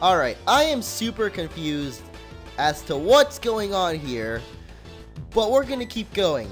Alright, I am super confused as to what's going on here, but we're gonna keep going.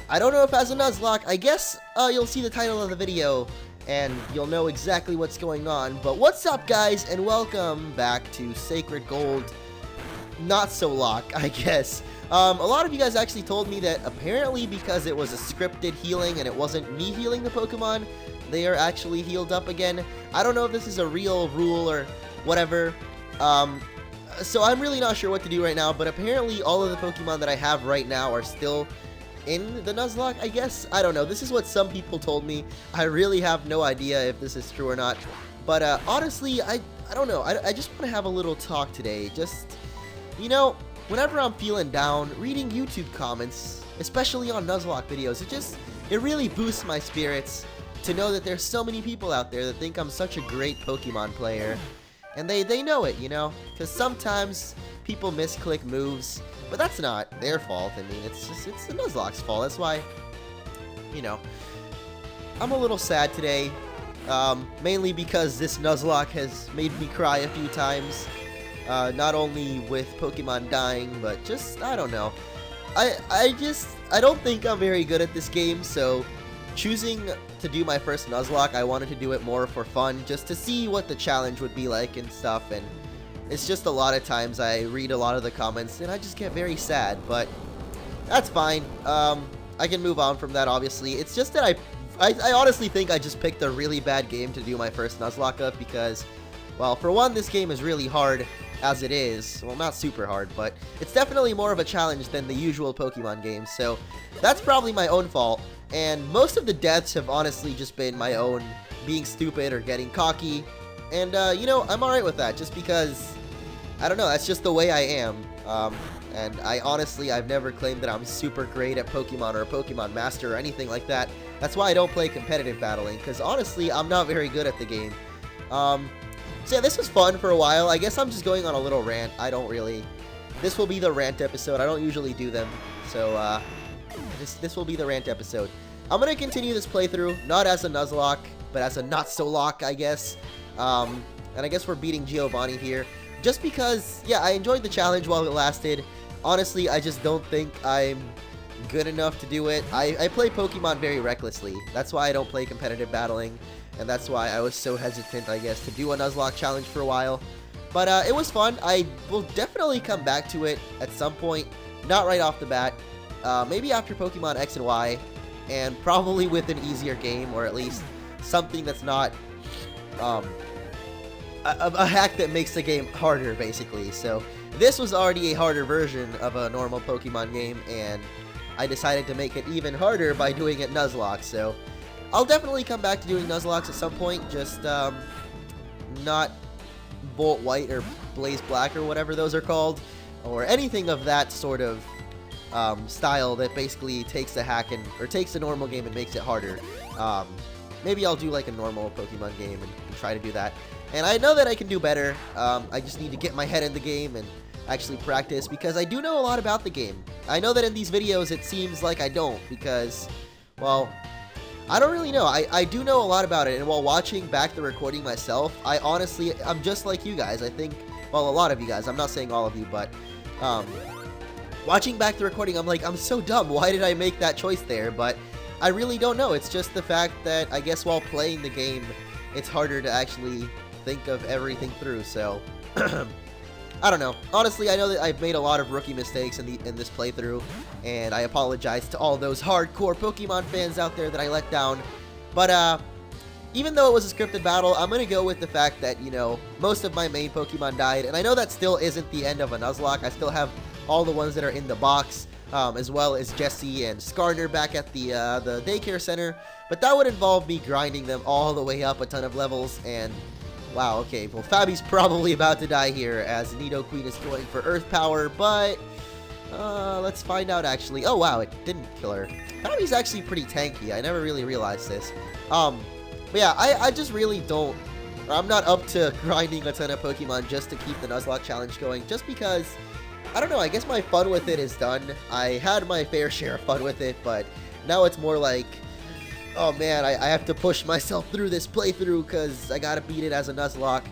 I don't know if as a Nuzlocke, I guess you'll see the title of the video and you'll know exactly what's going on. But what's up, guys, and welcome back to Sacred Gold Not-so-locke, I guess. A lot of you guys actually told me that apparently because it was a scripted healing and it wasn't me healing the Pokemon, they are actually healed up again. I don't know if this is a real rule or whatever. So I'm really not sure what to do right now, but apparently all of the Pokemon that I have right now are still in the Nuzlocke, I guess. I don't know. This is what some people told me. I really have no idea if this is true or not. But honestly, I don't know. I just want to have a little talk today. Just, you know, whenever I'm feeling down, reading YouTube comments, especially on Nuzlocke videos, it really boosts my spirits to know that there's so many people out there that think I'm such a great Pokemon player. And they know it, you know? Because sometimes people misclick moves, but that's not their fault. I mean, it's the Nuzlocke's fault. That's why, you know, I'm a little sad today. Mainly because this Nuzlocke has made me cry a few times. Not only with Pokemon dying, but just, I don't know. I don't think I'm very good at this game, so choosing to do my first Nuzlocke, I wanted to do it more for fun, just to see what the challenge would be like and stuff, and it's just a lot of times I read a lot of the comments and I just get very sad, but that's fine. I can move on from that, obviously. It's just that I honestly think I just picked a really bad game to do my first Nuzlocke of because, well, for one, this game is really hard as it is. Well, not super hard, but it's definitely more of a challenge than the usual Pokemon games, so that's probably my own fault. And most of the deaths have honestly just been my own being stupid or getting cocky. And, you know, I'm alright with that just because, I don't know, that's just the way I am. And I've never claimed that I'm super great at Pokemon or a Pokemon Master or anything like that. That's why I don't play competitive battling, because honestly, I'm not very good at the game. So yeah, this was fun for a while. I guess I'm just going on a little rant. This will be the rant episode. I don't usually do them. So, this will be the rant episode. I'm going to continue this playthrough, not as a Nuzlocke, but as a Not-so-locke, I guess. And I guess we're beating Giovanni here. Just because, yeah, I enjoyed the challenge while it lasted. Honestly, I just don't think I'm good enough to do it. I play Pokemon very recklessly. That's why I don't play competitive battling. And that's why I was so hesitant, I guess, to do a Nuzlocke challenge for a while. But it was fun. I will definitely come back to it at some point. Not right off the bat. Maybe after Pokemon X and Y, and probably with an easier game, or at least something that's not a hack that makes the game harder, basically. So this was already a harder version of a normal Pokemon game, and I decided to make it even harder by doing it Nuzlocke. So I'll definitely come back to doing Nuzlocks at some point, just not Bolt White or Blaze Black or whatever those are called, or anything of that sort of style that basically takes a hack or takes a normal game and makes it harder. Maybe I'll do like a normal Pokemon game and try to do that. And I know that I can do better. I just need to get my head in the game and actually practice, because I do know a lot about the game. I know that in these videos it seems like I don't, because, well, I don't really know. I do know a lot about it, and while watching back the recording myself, I'm just like you guys. I think, well, a lot of you guys. I'm not saying all of you, but watching back the recording, I'm like, I'm so dumb. Why did I make that choice there? But I really don't know. It's just the fact that I guess while playing the game, it's harder to actually think of everything through. So I don't know. Honestly, I know that I've made a lot of rookie mistakes in this playthrough, and I apologize to all those hardcore Pokemon fans out there that I let down. But even though it was a scripted battle, I'm gonna go with the fact that, you know, most of my main Pokemon died, and I know that still isn't the end of a Nuzlocke. I still have all the ones that are in the box, as well as Jesse and Skarner back at the daycare center, but that would involve me grinding them all the way up a ton of levels, and wow, okay, well, Fabi's probably about to die here as Nidoqueen is going for Earth Power, but let's find out, actually. Oh, wow, it didn't kill her. Fabi's actually pretty tanky. I never really realized this. But yeah, I just really don't, I'm not up to grinding a ton of Pokemon just to keep the Nuzlocke challenge going, just because, I don't know, I guess my fun with it is done. I had my fair share of fun with it, but now it's more like, oh man, I have to push myself through this playthrough because I gotta beat it as a Nuzlocke.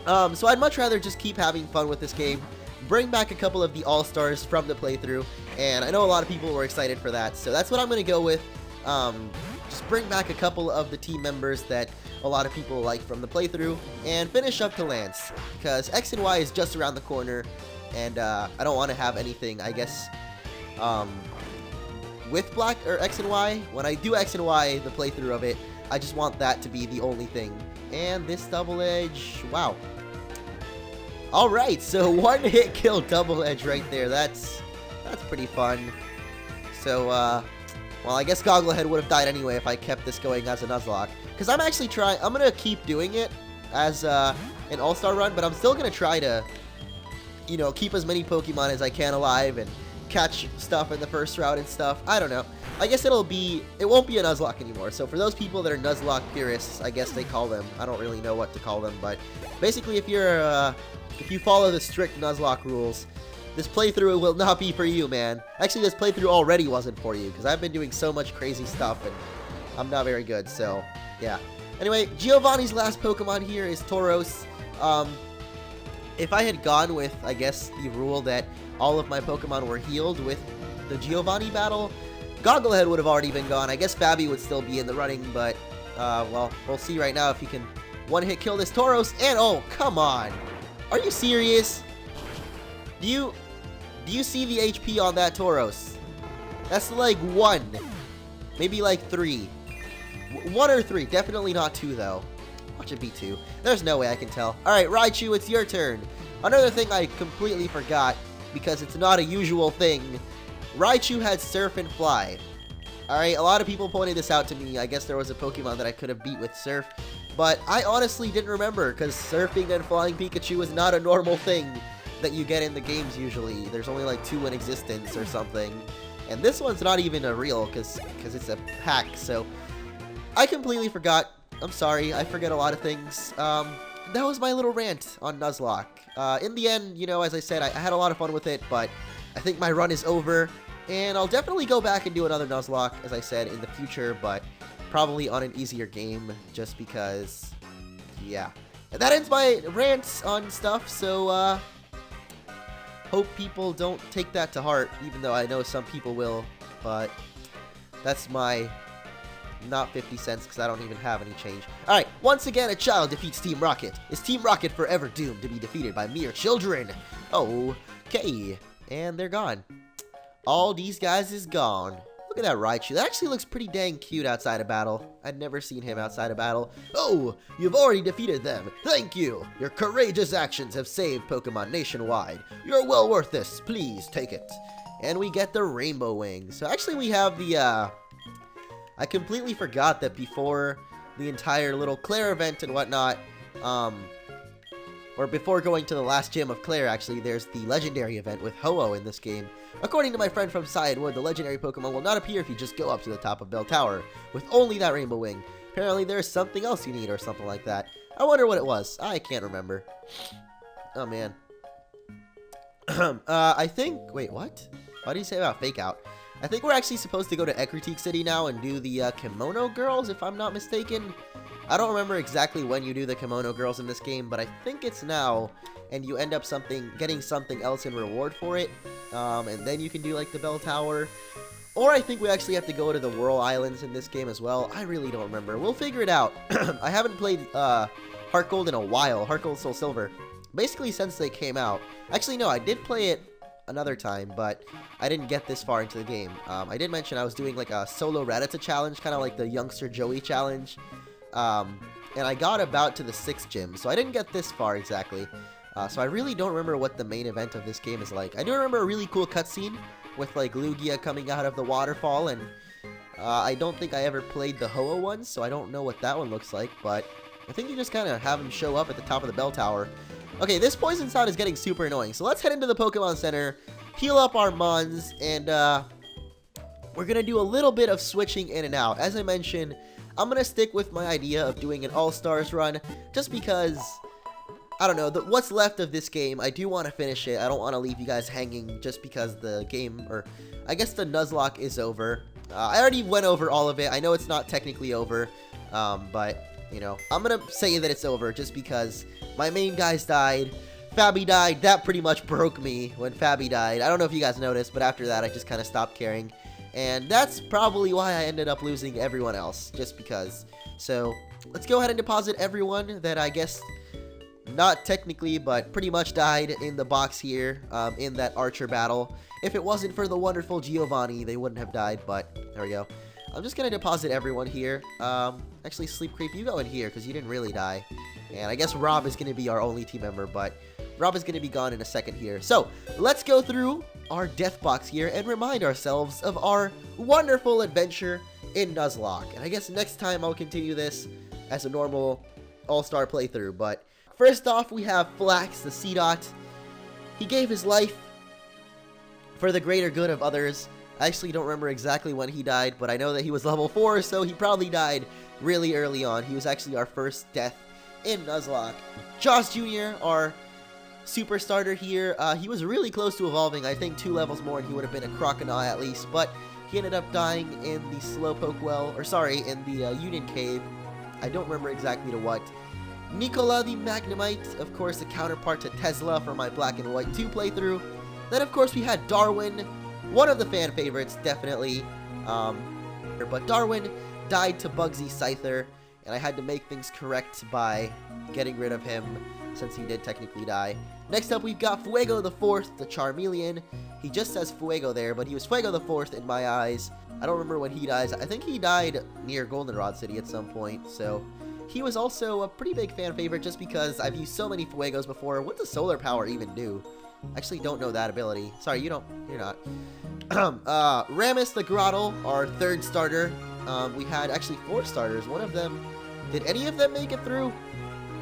So I'd much rather just keep having fun with this game, bring back a couple of the all-stars from the playthrough, and I know a lot of people were excited for that, so that's what I'm going to go with. Just bring back a couple of the team members that a lot of people like from the playthrough, and finish up to Lance, because X and Y is just around the corner, and I don't want to have anything, I guess, with Black or X and Y. When I do X and Y, the playthrough of it, I just want that to be the only thing. And this double edge, wow. Alright, so one hit kill double edge right there. That's pretty fun. So, well, I guess Gogglehead would have died anyway if I kept this going as a Nuzlocke. Because I'm actually I'm going to keep doing it as an all-star run, but I'm still going to try to, you know, keep as many Pokemon as I can alive and catch stuff in the first round and stuff. I don't know. I guess it won't be a Nuzlocke anymore. So for those people that are Nuzlocke purists, I guess they call them. I don't really know what to call them, but basically if you follow the strict Nuzlocke rules, this playthrough will not be for you, man. Actually, this playthrough already wasn't for you, because I've been doing so much crazy stuff, and I'm not very good, so, yeah. Anyway, Giovanni's last Pokemon here is Tauros. If I had gone with, I guess, the rule that all of my Pokemon were healed with the Giovanni battle, Gogglehead would have already been gone. I guess Babby would still be in the running, but, well, we'll see right now if he can one-hit kill this Tauros, and, oh, come on! Are you serious? Do you see the HP on that Tauros? That's like 1. Maybe like 3. 1 or 3. Definitely not 2, though. Watch it be 2. There's no way I can tell. Alright, Raichu, it's your turn. Another thing I completely forgot, because it's not a usual thing. Raichu had Surf and Fly. Alright, a lot of people pointed this out to me. I guess there was a Pokemon that I could have beat with Surf. But I honestly didn't remember, because surfing and flying Pikachu is not a normal thing that you get in the games usually. There's only like 2 in existence or something. And this one's not even a real, because it's a pack, so I completely forgot. I'm sorry, I forget a lot of things. That was my little rant on Nuzlocke. In the end, you know, as I said, I had a lot of fun with it, but I think my run is over, and I'll definitely go back and do another Nuzlocke, as I said, in the future, but probably on an easier game, just because, yeah. And that ends my rants on stuff, so, hope people don't take that to heart, even though I know some people will, but that's my, not 50 cents, because I don't even have any change. Alright, once again, a child defeats Team Rocket. Is Team Rocket forever doomed to be defeated by mere children? Okay, and they're gone. All these guys is gone. Look at that Raichu. That actually looks pretty dang cute outside of battle. I'd never seen him outside of battle. Oh, you've already defeated them. Thank you. Your courageous actions have saved Pokemon nationwide. You're well worth this. Please take it. And we get the Rainbow Wing. So actually we have the, I completely forgot that before the entire little Claire event and whatnot, or before going to the last gym of Claire, actually, there's the legendary event with Ho-Oh in this game. According to my friend from Scienwood, the legendary Pokemon will not appear if you just go up to the top of Bell Tower, with only that Rainbow Wing. Apparently there's something else you need or something like that. I wonder what it was. I can't remember. Oh, man. I think... Wait, what? What do you say about Fake Out? I think we're actually supposed to go to Ecruteak City now and do the Kimono Girls, if I'm not mistaken. I don't remember exactly when you do the Kimono Girls in this game, but I think it's now, and you end up getting something else in reward for it, and then you can do, like, the Bell Tower. Or I think we actually have to go to the Whirl Islands in this game as well. I really don't remember. We'll figure it out. I haven't played Heart Gold in a while, Heart Gold Soul Silver, basically since they came out. Actually, no, I did play it another time, but I didn't get this far into the game. I did mention I was doing, like, a solo Rattata challenge, kind of like the Youngster Joey challenge. And I got about to the 6th gym, so I didn't get this far exactly. So I really don't remember what the main event of this game is like. I do remember a really cool cutscene with, like, Lugia coming out of the waterfall, and I don't think I ever played the Ho-Oh one, so I don't know what that one looks like, but I think you just kind of have him show up at the top of the Bell Tower. Okay, this poison sound is getting super annoying, so let's head into the Pokemon Center, heal up our Mons, and we're going to do a little bit of switching in and out. As I mentioned, I'm going to stick with my idea of doing an All-Stars run, just because, I don't know, what's left of this game, I do want to finish it. I don't want to leave you guys hanging just because the game, or I guess the Nuzlocke is over. I already went over all of it. I know it's not technically over, but you know, I'm gonna say that it's over just because my main guys died. Fabi died. That pretty much broke me when Fabi died. I don't know if you guys noticed, but after that, I just kind of stopped caring. And that's probably why I ended up losing everyone else, just because. So, let's go ahead and deposit everyone that I guess, not technically, but pretty much died in the box here, in that archer battle. If it wasn't for the wonderful Giovanni, they wouldn't have died, but there we go. I'm just gonna deposit everyone here. Actually, Sleep Creep, you go in here, because you didn't really die. And I guess Rob is gonna be our only team member, but Rob is gonna be gone in a second here. So, let's go through our death box here and remind ourselves of our wonderful adventure in Nuzlocke. And I guess next time I'll continue this as a normal all-star playthrough, but first off, we have Flax the Seedot. He gave his life for the greater good of others. I actually don't remember exactly when he died, but I know that he was level 4, so he probably died really early on. He was actually our first death in Nuzlocke. Josh Jr., our super starter here, he was really close to evolving. I think 2 levels more and he would have been a crocodile at least, but he ended up dying in the Slowpoke well, or sorry, in the Union Cave. I don't remember exactly to what. Nicola the Magnemite, of course, the counterpart to Tesla for my Black and White 2 playthrough. Then, of course, we had Darwin, one of the fan favorites, definitely. But Darwin died to Bugsy Scyther, and I had to make things correct by getting rid of him, since he did technically die. Next up, we've got Fuego the Fourth, the Charmeleon. He just says Fuego there, but he was Fuego the Fourth in my eyes. I don't remember when he dies. I think he died near Goldenrod City at some point, so he was also a pretty big fan favorite just because I've used so many Fuegos before. What does Solar Power even do? Actually don't know that ability. Sorry, you're not. Ramus the Grottle, our 3rd starter. We had actually 4 starters. One of them, did any of them make it through?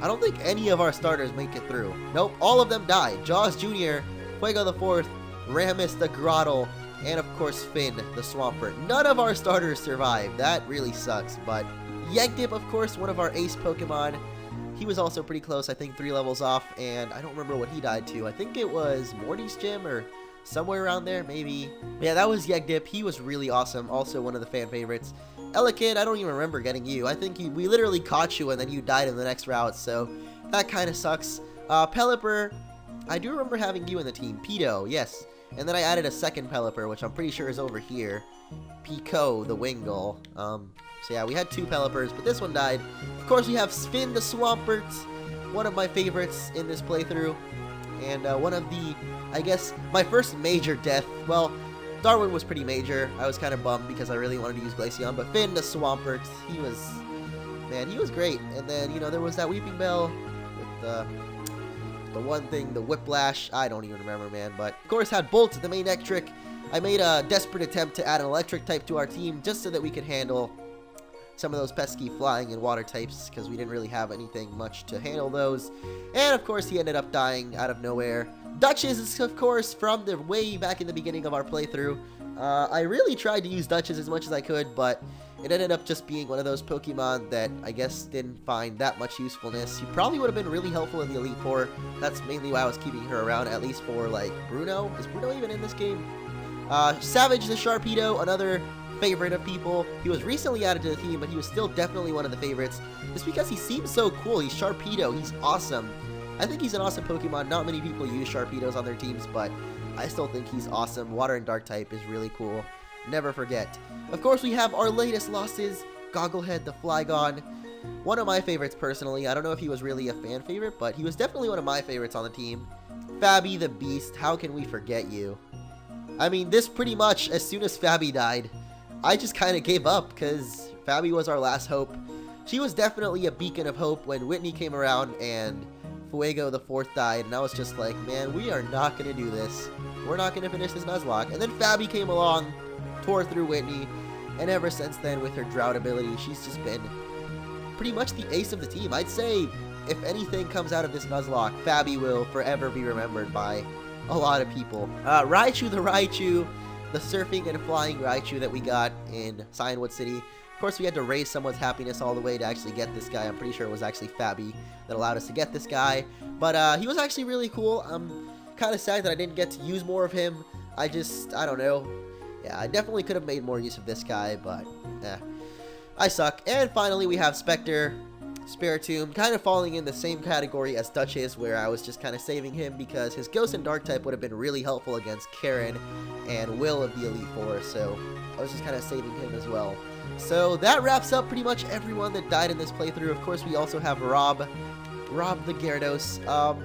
I don't think any of our starters make it through. Nope, all of them died. Jaws Jr., Fuego the 4th, Ramus the Grottle, and of course Finn the Swampert. None of our starters survived. That really sucks, but Yegdip, of course, one of our ace Pokemon. He was also pretty close, I think 3 levels off, and I don't remember what he died to. I think it was Morty's Gym or somewhere around there, maybe. Yeah, that was Yegdip. He was really awesome, also one of the fan favorites. Elekid, I don't even remember getting you. I think we literally caught you and then you died in the next route, so that kind of sucks. Pelipper, I do remember having you in the team. Pedo, yes. And then I added a second Pelipper, which I'm pretty sure is over here. Pico, the Wingull. So yeah, we had 2 Pelippers, but this one died. Of course, we have Finn the Swampert, one of my favorites in this playthrough. And one of the, I guess, my first major death. Well, Darwin was pretty major. I was kind of bummed because I really wanted to use Glaceon, but Finn the Swampert, he was great. And then, you know, there was that Weeping Bell with the one thing, the Whiplash. I don't even remember, man. But, of course, had Bolt, the main Electric. I made a desperate attempt to add an Electric type to our team just so that we could handle some of those pesky flying and water types, because we didn't really have anything much to handle those. And of course he ended up dying out of nowhere. Duchess is of course from the way back in the beginning of our playthrough. I really tried to use Duchess as much as I could, but it ended up just being one of those Pokemon that I guess didn't find that much usefulness. She probably would have been really helpful in the Elite Four. That's mainly why I was keeping her around, at least for like Bruno. Is Bruno even in this game? Savage the Sharpedo, another favorite of people. He was recently added to the team, but he was still definitely one of the favorites just because he seems so cool. He's Sharpedo. He's awesome. I think he's an awesome Pokemon. Not many people use Sharpedos on their teams, but I still think he's awesome. Water and Dark type is really cool. Never forget. Of course, we have our latest losses. Gogglehead the Flygon. One of my favorites personally. I don't know if he was really a fan favorite, but he was definitely one of my favorites on the team. Fabi the Beast. How can we forget you? I mean, this pretty much, as soon as Fabi died, I just kind of gave up because Fabi was our last hope. She was definitely a beacon of hope when Whitney came around and Fuego the 4th died, and I was just like, man, we are not going to do this. We're not going to finish this Nuzlocke. And then Fabi came along, tore through Whitney, and ever since then, with her drought ability, she's just been pretty much the ace of the team. I'd say if anything comes out of this Nuzlocke, Fabi will forever be remembered by a lot of people. Raichu the Raichu, the surfing and flying Raichu that we got in Cyanwood City. Of course, we had to raise someone's happiness all the way to actually get this guy. I'm pretty sure it was actually Fabi that allowed us to get this guy. But he was actually really cool. I'm kind of sad that I didn't get to use more of him. I don't know. Yeah, I definitely could have made more use of this guy, but I suck. And finally, we have Spectre Spiritomb, kind of falling in the same category as Duchess, where I was just kind of saving him because his Ghost and Dark type would have been really helpful against Karen and Will of the Elite Four, so I was just kind of saving him as well. So that wraps up pretty much everyone that died in this playthrough. Of course, we also have Rob the Gyarados.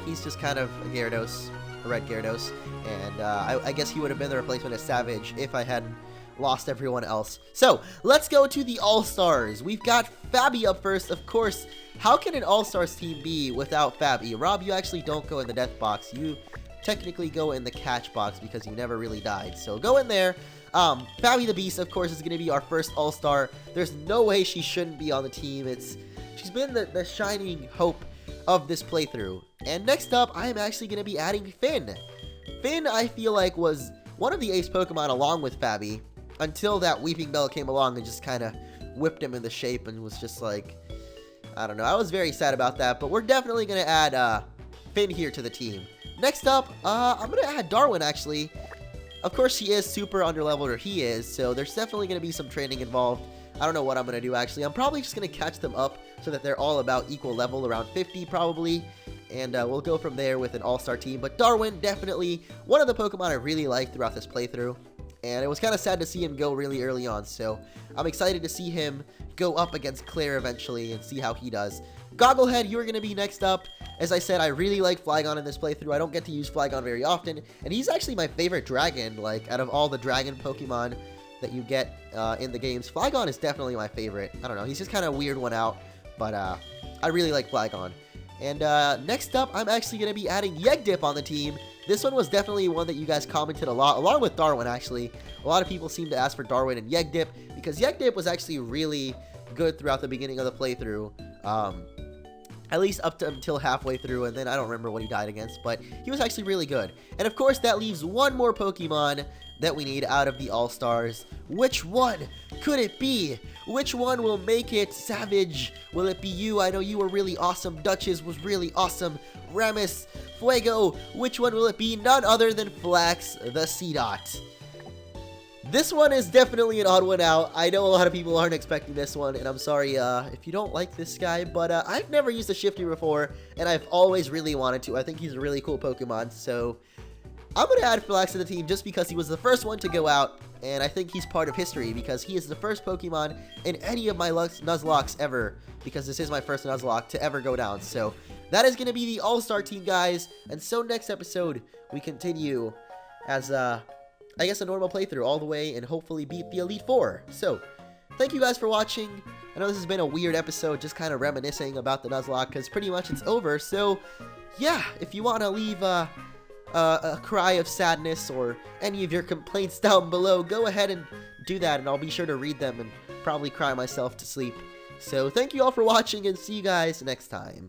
He's just kind of a Gyarados, a red Gyarados, and I guess he would have been the replacement of Savage if I hadn't lost everyone else. So let's go to the All-Stars. We've got Fabi up first. Of course, how can an All-Stars team be without Fabi? Rob, you actually don't go in the death box. You technically go in the catch box because you never really died. So go in there. Fabi the Beast, of course, is going to be our first All-Star. There's no way she shouldn't be on the team. She's been the shining hope of this playthrough. And next up, I am actually going to be adding Finn. Finn, I feel like, was one of the ace Pokemon along with Fabi, until that Weeping Bell came along and just kind of whipped him into shape and was just like, I don't know. I was very sad about that, but we're definitely going to add Finn here to the team. Next up, I'm going to add Darwin, actually. Of course, she is super underleveled, or he is, so there's definitely going to be some training involved. I don't know what I'm going to do, actually. I'm probably just going to catch them up so that they're all about equal level, around 50 probably. And we'll go from there with an all-star team. But Darwin, definitely one of the Pokemon I really liked throughout this playthrough. And it was kind of sad to see him go really early on, so I'm excited to see him go up against Claire eventually and see how he does. Gogglehead, you're going to be next up. As I said, I really like Flygon in this playthrough. I don't get to use Flygon very often, and he's actually my favorite dragon. Like, out of all the dragon Pokemon that you get in the games, Flygon is definitely my favorite. I don't know, he's just kind of a weird one out, but I really like Flygon. And next up, I'm actually going to be adding Yegdip on the team. This one was definitely one that you guys commented a lot, along with Darwin, actually. A lot of people seem to ask for Darwin and Yegdip, because Yegdip was actually really good throughout the beginning of the playthrough. At least up to until halfway through, and then I don't remember what he died against, but he was actually really good. And of course, that leaves one more Pokemon that we need out of the All-Stars. Which one could it be? Which one will make it? Savage, will it be you? I know you were really awesome. Duchess was really awesome. Ramus, Fuego, which one will it be? None other than Flax the Seedot. This one is definitely an odd one out. I know a lot of people aren't expecting this one, and I'm sorry if you don't like this guy, but I've never used a Shifty before, and I've always really wanted to. I think he's a really cool Pokemon, so I'm going to add Flax to the team just because he was the first one to go out, and I think he's part of history because he is the first Pokemon in any of my Nuzlocks ever, because this is my first Nuzlocke to ever go down. So that is going to be the All-Star team, guys, and so next episode we continue as I guess a normal playthrough all the way and hopefully beat the Elite Four. So, thank you guys for watching. I know this has been a weird episode, just kind of reminiscing about the Nuzlocke, because pretty much it's over. So, yeah, if you want to leave a cry of sadness or any of your complaints down below, go ahead and do that, and I'll be sure to read them and probably cry myself to sleep. So, thank you all for watching, and see you guys next time.